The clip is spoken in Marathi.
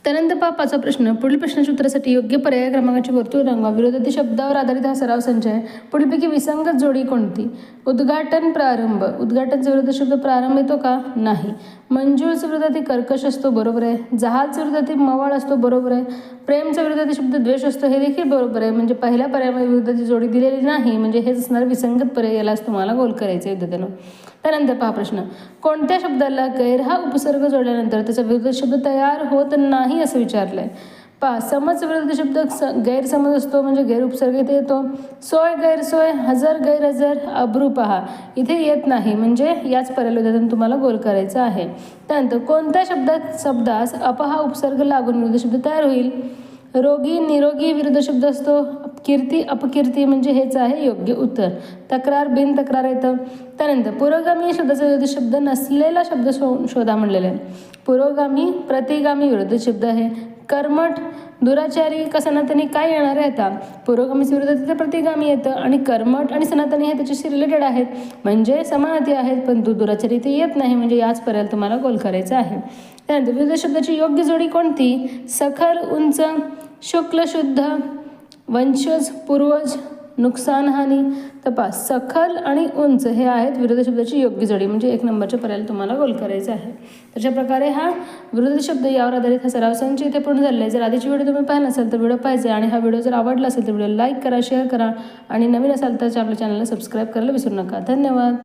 त्यानंतर पहा 5वा प्रश्न. पुढील प्रश्नाच्या उत्तरासाठी योग्य पर्याय क्रमांकाची वर्तुळ रंगवा. विरोधार्थी शब्दावर आधारित हा सराव संच आहे. पुढीलपैकी विसंगत जोडी कोणती? उद्घाटन, प्रारंभ. उद्घाटनचा विरोधार्थी शब्द प्रारंभ येतो का? नाही. मंजूळचा विरोधार्थी कर्कश असतो, बरोबर आहे. जहालचा विरोधार्थी मवाळ असतो, बरोबर आहे. प्रेमचा विरोधार्थी शब्द द्वेष असतो, हे देखील बरोबर आहे. म्हणजे पहिल्या पर्यायामध्ये विरोधाची जोडी दिलेली नाही, म्हणजे हेच असणार विसंगत पर्याय. यालाच तुम्हाला गोल करायचं आहे विद्यार्थ्यांनो. त्यानंतर पहा प्रश्न. कोणत्या शब्दाला गैर हा उपसर्ग जोडल्यानंतर त्याचा विरोधी शब्द तयार होत नाही असं विचारलंय? पहा, समज विरोधी शब्द गैरसमज असतो, म्हणजे गैर उपसर्ग इथे येतो. सोय गैरसोय, हजर गैरहजर, अब्रू पहा इथे येत नाही, म्हणजे याच पर्यायाला तुम्हाला गोल करायचं आहे. त्यानंतर कोणत्या शब्दास अपहा उपसर्ग लागून विरोधी शब्द तयार होईल? रोगी निरोगी विरुद्ध शब्द असतो. कीर्ती अपकीर्ती, म्हणजे हेच आहे योग्य उत्तर. तक्रार बिन तक्रार येतं. त्यानंतर पुरोगामी शब्दाचा विरुद्ध शब्द नसलेला शब्द शोधा म्हणलेला आहे. पुरोगामी प्रतिगामी विरुद्ध शब्द आहे. कर्मठ दुराचारी का सनातनी काय येणार आहे? आता पुरोगामी विरुद्ध तिथे प्रतिगामी येतं आणि कर्मठ आणि सनातनी हे त्याच्याशी रिलेटेड आहेत, म्हणजे समानार्थी आहेत, पण दुराचारी इथे येत नाही, म्हणजे याच पर्यायाला तुम्हाला गोल करायचं आहे. त्यानंतर विरुद्ध शब्दाची योग्य जोडी कोणती? सखल उंच, शुक्ल शुद्ध, वंशज पूर्वज, नुकसान हानी. तपास सखल आणि उंच हे आहेत विरोधी शब्दाची योग्य जोडी, म्हणजे 1 नंबरच्या पर्यायाला तुम्हाला गोल करायचं आहे. तशा प्रकारे हा विरोधी शब्द यावर आधारित हा सराव संच इथे पूर्ण झालेला आहे. जर आधीची व्हिडिओ तुम्ही पाहिला नसेल तर व्हिडिओ पाहिजे, आणि हा व्हिडिओ जर आवडला असेल तर व्हिडिओ लाईक करा, शेअर करा, आणि नवीन असाल तर आपल्या चॅनलला सबस्क्राईब करायला विसरू नका. धन्यवाद.